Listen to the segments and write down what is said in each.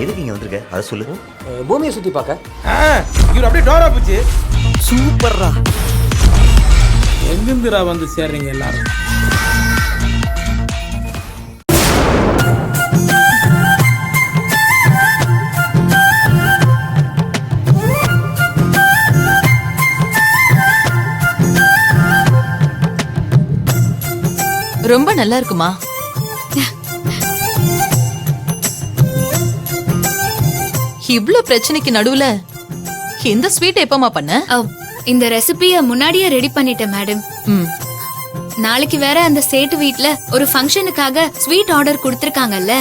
எதுக்கு இங்க வந்திருக்க அதை சொல்லு. பூமியை சுத்தி பார்க்க. இவர் அப்படியே டோரா போச்சு. சூப்பர்ரா. எங்கிருந்துடா வந்து சேர்றீங்க எல்லாரும்? ரொம்ப நல்லா இருக்குமா? இவ்ளோ பிரச்சனைக்கு நடுவுல இந்த ஸ்வீட் எப்பமா பண்ண? இந்த ரெசிபிய முன்னாடியே ரெடி பண்ணிட்டேன் மேடம். நாளைக்கு வேற அந்த சேட்டு வீட்ல ஒரு ஃபங்க்ஷனுக்காக ஸ்வீட் ஆர்டர் கொடுத்திருக்காங்கல்ல,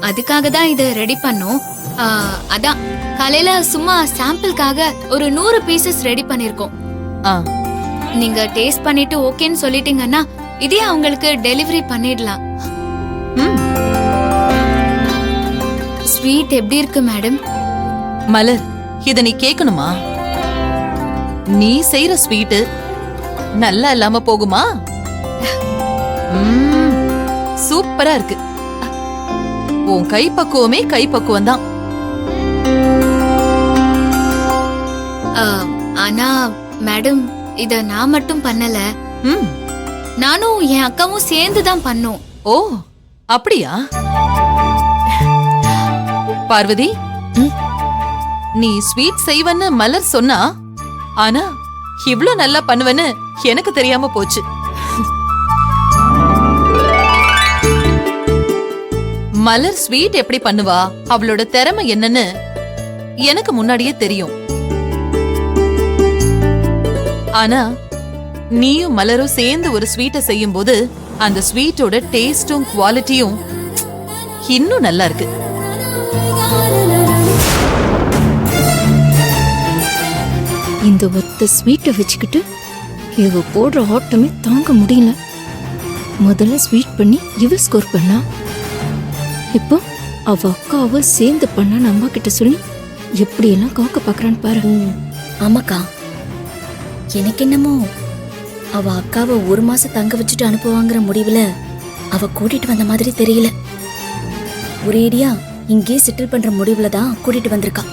அதுக்காக தான் இத ரெடி பண்ணோம். அதான் காலையில சும்மா சாம்பிளுக்காக ஒரு 100 பீசஸ் ரெடி பண்ணிருக்கோம். நீங்க டேஸ்ட் பண்ணிட்டு ஓகேன்னு சொல்லிட்டீங்கன்னா இதே அவங்களுக்கு டெலிவரி பண்ணிடலாம். ஸ்வீட் எப்படி இருக்கு மேடம்? மலர், இத நீ கேக்கணுமா? நீ செய்யற ஸ்வீட் நல்லா இல்லாம போகுமா? சூப்பரா இருக்கு. உன் கைப்பக்குவமே கைப்பக்குவம் தான். ஆனா மேடம், இத நான் மட்டும் பண்ணல, நானும் என் அக்காவும் சேர்ந்து தான் பண்ணோம். ஓ அப்படியா? பார்வதி, நீ ஸ்வீட் செய்வன்னு மலர் சொன்னா, ஆனா இவ்ளோ நல்லா பண்ணுவன்னு எனக்கு தெரியாம போச்சு. மலர் ஸ்வீட் எப்படி பண்ணுவா, அவளோட திறமை என்னன்னு எனக்கு முன்னாடியே தெரியும். ஆனா நீயும் மலரும் சேர்ந்து ஒரு ஸ்வீட்டை செய்யும் போது அந்த ஸ்வீட்டோட டேஸ்டும் குவாலிட்டியும் இன்னும் நல்லா இருக்கு. இந்த ஒத்த ஸ்வீட்டை வச்சுக்கிட்டு இவ போடுற ஆட்டமே தாங்க முடியல. முதல்ல ஸ்வீட் பண்ணி இவ ஸ்கோர் பண்ணா, இப்போ அவ அக்காவை சேர்ந்து பண்ணா அம்மா கிட்ட சொல்லி எப்படியெல்லாம் காக்க பாக்குறான்னு பாரு. ஆமாக்கா, எனக்கு என்னமோ அவ அக்காவை 1 மாசம் தங்க வச்சுட்டு அனுப்புவாங்கிற முடிவுல அவ கூட்டிட்டு வந்த மாதிரி தெரியல. ஒரேடியா இங்கே செட்டில் பண்ற முடிவுல தான் கூட்டிட்டு வந்திருக்கா.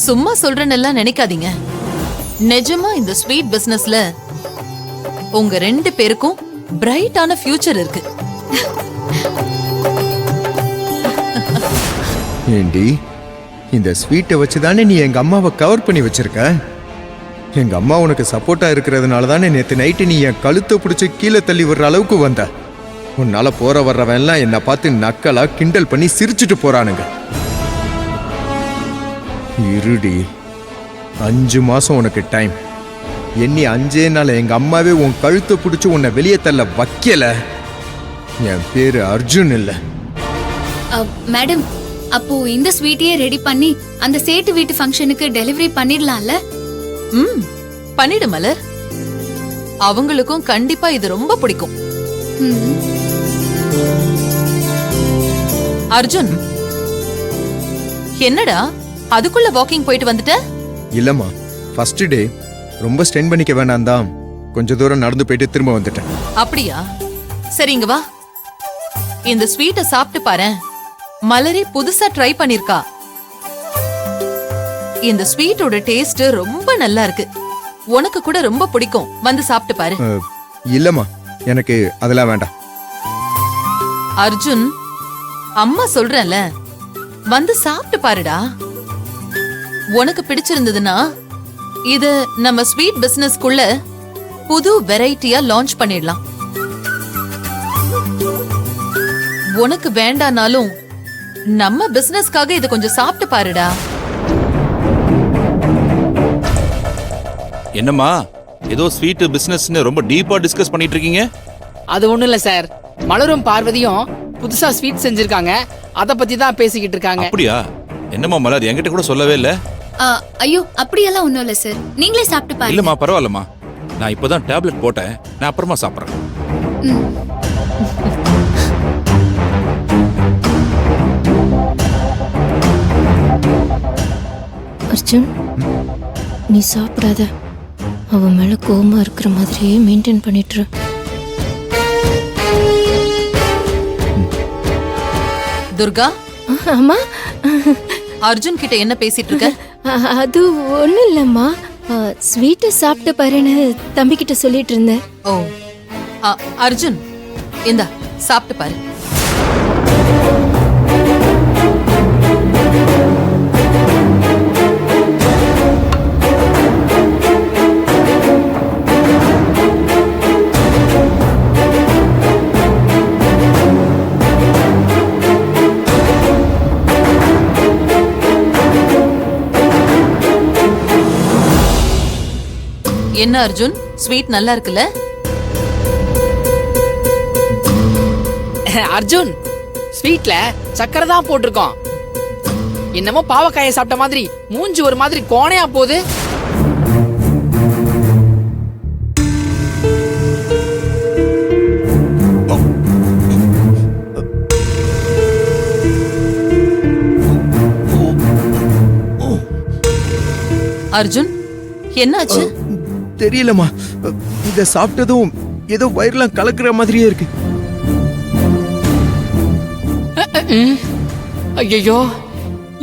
சும்மா சொல்றேன்னெல்லாம் நினைக்காதீங்க. நிஜமா இந்த ஸ்வீட் பிசினஸ்ல உங்க 2 பேருக்கும் பிரைட்டான ஃபியூச்சர் இருக்கு. ஏண்டி, இந்த ஸ்வீட்டை வச்சுதானே நீ எங்க அம்மாவை கவர் பண்ணி வச்சிருக்க? எங்க அம்மா உனக்கு சப்போர்ட்டா இருக்கிறதுனால தானே நேத்து நைட்டு நீ என் கழுத்தை பிடிச்சி கீழே தள்ளி விடுற அளவுக்கு வந்த. உன்னால போற வர்றவன் எல்லாம் என்னை பார்த்து நக்கலா கிண்டல் பண்ணி சிரிச்சுட்டு போறானுங்க. இருடி, 5 மாசம் உனக்கு டைம். எண்ணி 5 நாள் எங்க அம்மாவே உன் கழுத்தை பிடிச்சி உன்னை வெளியே தள்ள வைக்கல. என் பேரு அர்ஜுன் இல்ல. மேடம், அப்போ இந்த ஸ்வீட்டையே ரெடி பண்ணி அந்த சேட்டு வீட்டு ஃபங்க்ஷனுக்கு டெலிவரி பண்ணிடலாம்ல? பண்ணிடு மலர். அவங்களுக்கும் கண்டிப்பா இது ரொம்ப பிடிக்கும். அர்ஜுன், என்னடா அதுக்குள்ள வாக்கிங் போயிட்டு வந்துட்ட? இல்லம்மா, ஃபர்ஸ்ட் டே ரொம்ப ஸ்ட்ரெயின் பண்ணிக்க வேண்டாம் தான் கொஞ்ச தூரம் நடந்து போயிட்டு திரும்ப வந்துட்டேன். அப்படியா? சரிங்க வா, இந்த ஸ்வீட்டை சாப்பிட்டு பாரு. மலரி புதுசா ட்ரை பண்ணிருக்கா. இந்த ஸ்வீட்டோட டேஸ்ட் ரொம்ப நல்லா இருக்கு. உனக்கு கூட ரொம்ப பிடிக்கும். வந்து சாப்பிட்டு பாரு. இல்லம்மா, எனக்கு அதெல்லாம் வேண்டாம். அர்ஜுன், அம்மா சொல்றேன்ல, வந்து சாப்பிட்டு பாருடா. உனக்கு பிடிச்சிருந்ததுன்னா இத நம்ம ஸ்வீட் பிசினஸ்க்குள்ள புது வெரைட்டியா லான்ச் பண்ணிடலாம். உனக்கு வேண்டானாலும் நம்ம பிசினஸ்க்காக இத கொஞ்சம் சாப்பிட்டு பாருடா. என்னம்மா, ஏதோ ஸ்வீட் பிசினஸ்னு ரொம்ப டீப்பா டிஸ்கஸ் பண்ணிட்டு இருக்கீங்க? அது ஒண்ணும் இல்ல சார், மலரும் பார்வதியும் புதுசா ஸ்வீட் செஞ்சிருக்காங்க, அத பத்தி தான் பேசிக்கிட்டு இருக்காங்க. அப்படியா? என்னம்மா மலர், என்கிட்ட கூட சொல்லவே இல்ல. ஐயோ, அப்படியெல்லாம் ஒண்ணும் இல்ல சார், நீங்களே சாப்பிட்டு பாருங்க. இல்லம்மா, பரவாயில்லம்மா, நான் இப்பதான் டேப்லெட் போட்டேன், நான் அப்புறமா சாப்பிடுறேன். அர்ஜுன், நீ சாப்பிடாத. அவ மேல கோவமா இருக்கிற மாதிரியே மெயின்டைன் பண்ணிட்டு. துர்கா, அம்மா அர்ஜுன் கிட்ட என்ன பேசிட்டு இருக்க? அது ஒண்ணும் இல்லம்மா. ஸ்வீட்டை சாப்பிட்டு பாருன்னு தம்பிக்கிட்ட சொல்லிட்டு இருந்தேன். ஓ, அர்ஜுன் இந்தா சாப்பிட்டு பாரு. என்ன அர்ஜுன், ஸ்வீட் நல்லா இருக்குல்ல? அர்ஜுன், ஸ்வீட்ல சக்கரை தான் போட்டிருக்கோம். என்னமோ பாவக்காயை சாப்பிட்ட மாதிரி மூஞ்சி ஒரு மாதிரி கோணையா போகுது. அர்ஜுன், என்னாச்சு? தெரியலம்மா, இத சாப்பிட்டதும் ஏதோ வயிறுலாம் கலக்குற மாதிரியே இருக்கு. ஐயோ,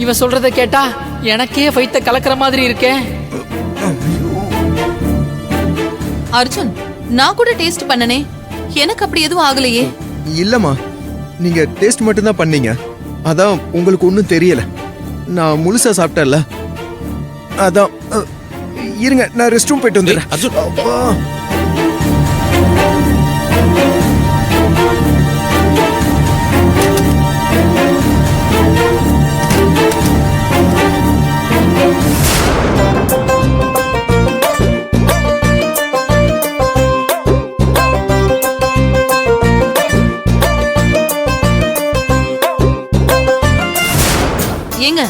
இவன் சொல்றத கேட்டா எனக்கே வயித்த கலக்கிற மாதிரி இருக்கே. அர்ஜுன், நான் கூட டேஸ்ட் பண்ணனே, எனக்கு அப்படி எதுவும் ஆகலையே. இல்லம்மா, நீங்க டேஸ்ட் மட்டும் தான் பண்ணீங்க. அதான் உங்களுக்கு ஒன்றும் தெரியல. நான் முழுசா சாப்பிட்டேன்ல, அதான். இருங்க, நான் ரெஸ்ட் ரூம் போயிட்டு வந்துடுறேன். அர்ஜுன், அப்பா. ஏங்க,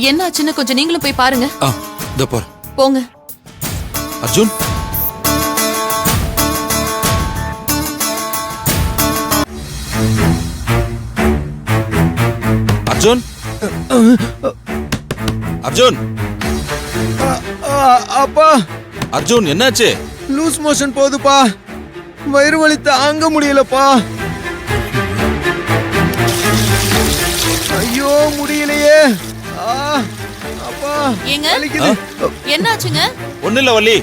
என்னாச்சுன்னு கொஞ்சம் நீங்களும் போய் பாருங்க. இதோ போற. போங்க. அர்ஜுன், அர்ஜுன், அர்ஜுன், அப்பா, அர்ஜுன் என்னாச்சு? லூஸ் மோஷன் போகுதுப்பா. வயிறு வலி தாங்க முடியலப்பா. ஐயோ, முடியலையே. அப்பா, ஏங்க, வலிக்குது. என்னாச்சுங்க? ஒண்ணு இல்ல வள்ளி,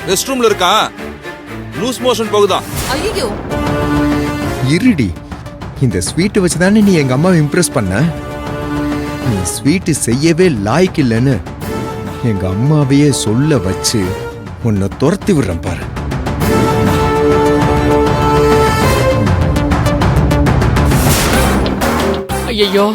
ரெஸ்ட் ரூம்ல இருக்கான், லூஸ் மோஷன் போகுதான். ஐயோ, இருடி, இந்த ஸ்வீட் வச்சு தானே நீ எங்க அம்மாவை இம்ப்ரெஸ் பண்ண. நீ ஸ்வீட் செய்யவே லாய்க்கு இல்லைன்னு எங்க அம்மாவையே சொல்ல வச்சு உன்னை துரத்தி விடுறேன் பாரு. ஐயோ,